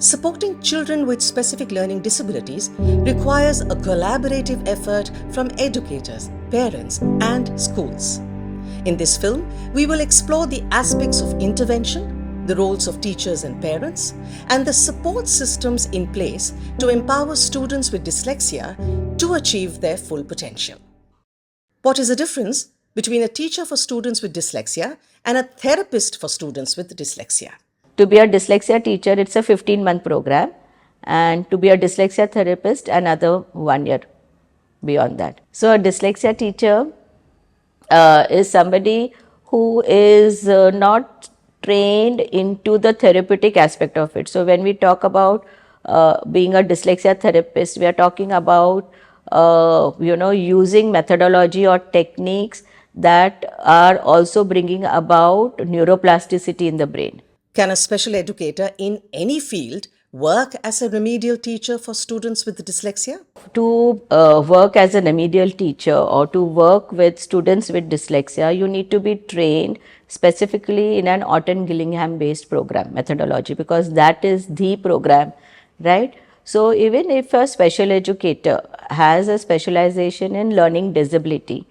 Supporting children with specific learning disabilities requires a collaborative effort from educators, parents, and schools. In this film, we will explore the aspects of intervention, the roles of teachers and parents, and the support systems in place to empower students with dyslexia to achieve their full potential. What is the difference between a teacher for students with dyslexia and a therapist for students with dyslexia? To be a dyslexia teacher, it's a 15-month program, and to be a dyslexia therapist, another 1 year beyond that. So, a dyslexia teacher is somebody who is not trained into the therapeutic aspect of it. So, when we talk about being a dyslexia therapist, we are talking about using methodology or techniques that are also bringing about neuroplasticity in the brain. Can a special educator in any field work as a remedial teacher for students with dyslexia? To work as a remedial teacher or to work with students with dyslexia, you need to be trained specifically in an Orton Gillingham based program methodology, because that is the program, right? So, even if a special educator has a specialization in learning disability,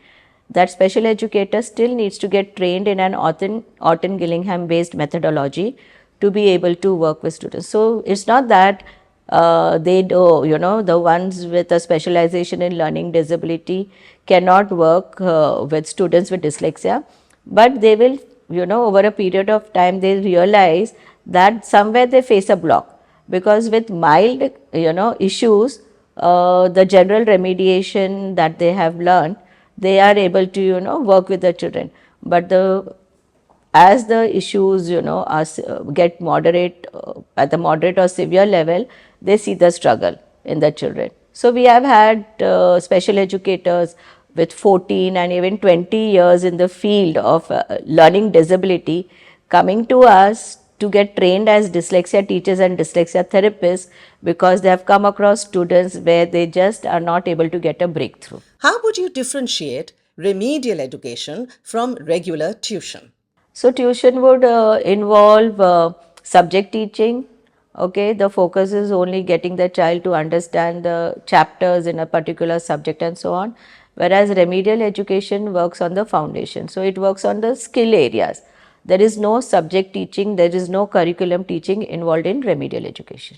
that special educator still needs to get trained in an Orton Gillingham based methodology to be able to work with students. So, it's not that they do, the ones with a specialization in learning disability cannot work with students with dyslexia, but they will, over a period of time, they realize that somewhere they face a block, because with mild, issues, the general remediation that they have learned, they are able to, work with the children. But as the issues, get moderate, at the moderate or severe level, they see the struggle in the children. So, we have had special educators with 14 and even 20 years in the field of learning disability coming to us to get trained as dyslexia teachers and dyslexia therapists, because they have come across students where they just are not able to get a breakthrough. How would you differentiate remedial education from regular tuition? So, tuition would involve subject teaching. Okay, the focus is only getting the child to understand the chapters in a particular subject and so on, whereas remedial education works on the foundation. So, it works on the skill areas. There is no subject teaching, there is no curriculum teaching involved in remedial education.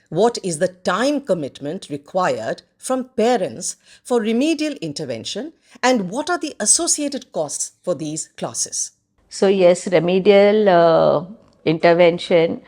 What is the time commitment required from parents for remedial intervention, and what are the associated costs for these classes? So, yes, remedial intervention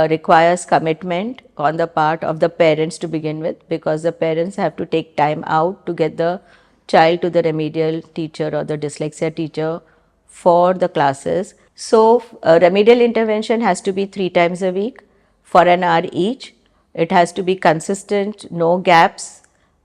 requires commitment on the part of the parents to begin with, because the parents have to take time out to get the child to the remedial teacher or the dyslexia teacher for the classes. So, remedial intervention has to be 3 times a week for an hour each. It has to be consistent, no gaps.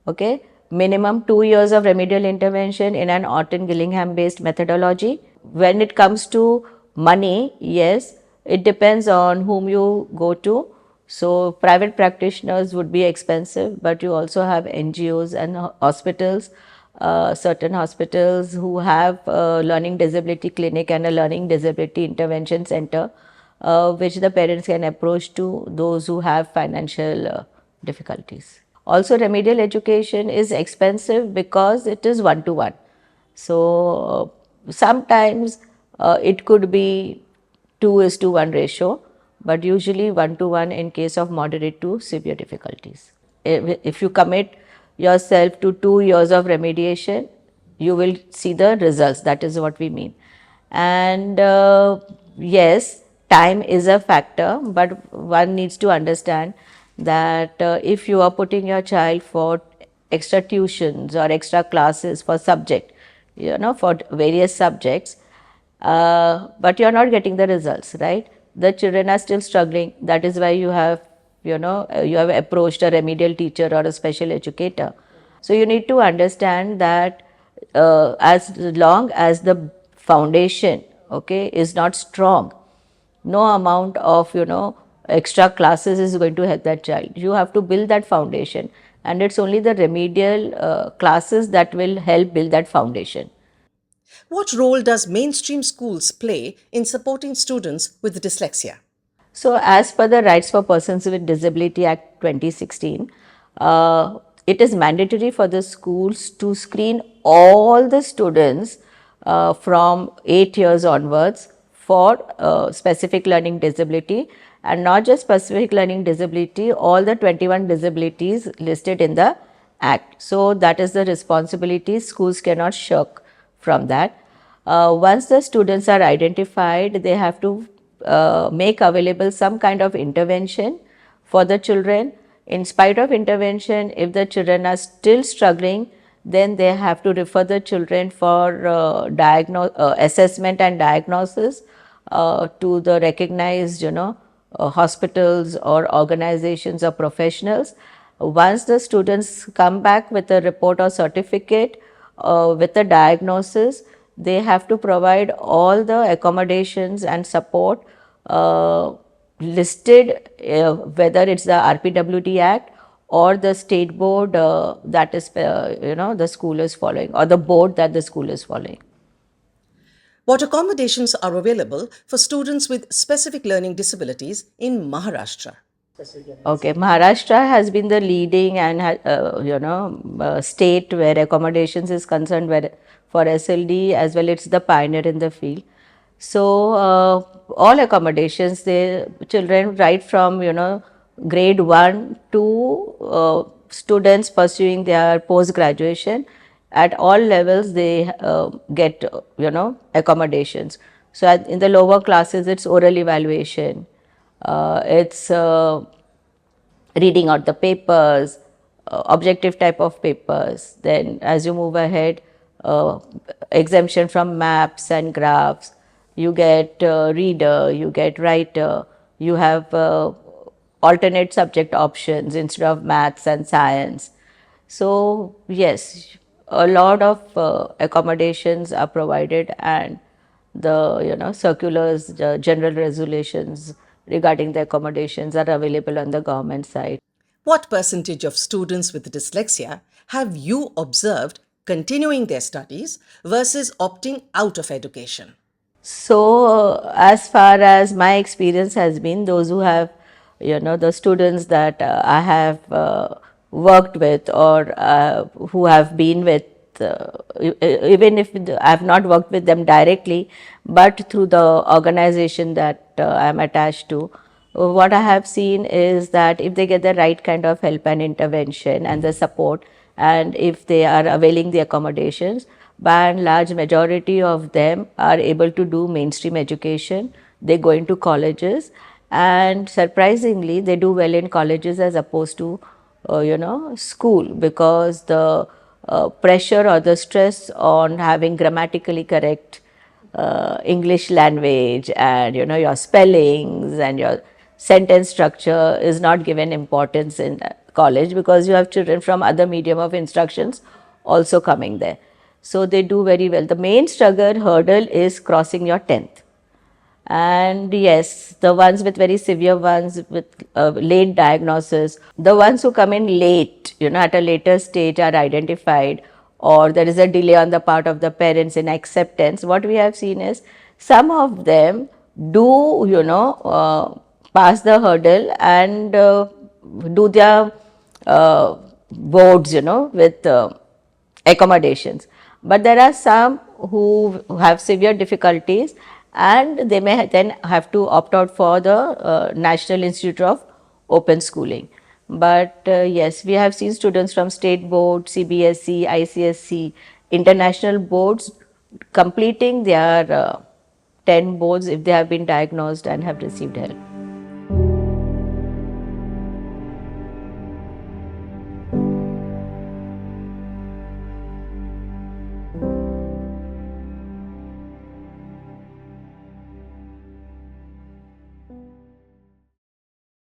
Okay, minimum 2 years of remedial intervention in an Orton Gillingham based methodology. When it comes to money, yes, it depends on whom you go to. So, private practitioners would be expensive, but you also have NGOs and hospitals, certain hospitals who have a learning disability clinic and a learning disability intervention center, which the parents can approach to those who have financial difficulties. Also, remedial education is expensive because it is one-to-one. So, sometimes it could be 2:1 ratio, but usually 1:1 in case of moderate to severe difficulties. If you commit yourself to 2 years of remediation, you will see the results. That is what we mean. And yes, time is a factor, but one needs to understand that if you are putting your child for extra tuitions or extra classes for subject, for various subjects, but you are not getting the results, right? The children are still struggling. That is why you have, you have approached a remedial teacher or a special educator. So, you need to understand that as long as the foundation, okay, is not strong, no amount of, extra classes is going to help that child. You have to build that foundation, and it's only the remedial classes that will help build that foundation. What role does mainstream schools play in supporting students with dyslexia? So, as per the Rights for Persons with Disability Act 2016, it is mandatory for the schools to screen all the students from 8 years onwards for specific learning disability, and not just specific learning disability, all the 21 disabilities listed in the Act. So, that is the responsibility. Schools cannot shirk from that. Once the students are identified, they have to make available some kind of intervention for the children. In spite of intervention, if the children are still struggling, then they have to refer the children for assessment and diagnosis to the recognized, hospitals or organizations or professionals. Once the students come back with a report or certificate with a diagnosis, they have to provide all the accommodations and support listed, whether it's the RPWD Act or the state board that is, the school is following, or the board that the school is following. What accommodations are available for students with specific learning disabilities in Maharashtra? Okay, Maharashtra has been the leading and state where accommodations is concerned, where for SLD as well, it's the pioneer in the field. So all accommodations, the children right from grade 1 to students pursuing their post graduation, at all levels they get accommodations. So in the lower classes, it's oral evaluation, it's reading out the papers, objective type of papers. Then as you move ahead, exemption from maps and graphs, you get reader, you get writer, you have alternate subject options instead of maths and science. So yes, a lot of accommodations are provided, and the circulars, the general resolutions regarding the accommodations are available on the government side. What percentage of students with dyslexia have you observed continuing their studies versus opting out of education? So, as far as my experience has been, those who have, the students that I have worked with, or who have been with, even if I have not worked with them directly, but through the organization that I am attached to, what I have seen is that if they get the right kind of help and intervention and the support, and if they are availing the accommodations, by and large majority of them are able to do mainstream education. They go into colleges, and surprisingly they do well in colleges as opposed to school, because the pressure or the stress on having grammatically correct English language, and your spellings and your sentence structure is not given importance in college, because you have children from other medium of instructions also coming there. So they do very well. The main struggle hurdle is crossing your 10th. And yes, the ones with very severe ones with late diagnosis, the ones who come in late, at a later stage are identified, or there is a delay on the part of the parents in acceptance. What we have seen is some of them do, pass the hurdle and do their boards, with accommodations. But there are some who have severe difficulties, and they may then have to opt out for the National Institute of Open Schooling. But yes, we have seen students from state board, CBSE, ICSE, international boards completing their 10 boards if they have been diagnosed and have received help.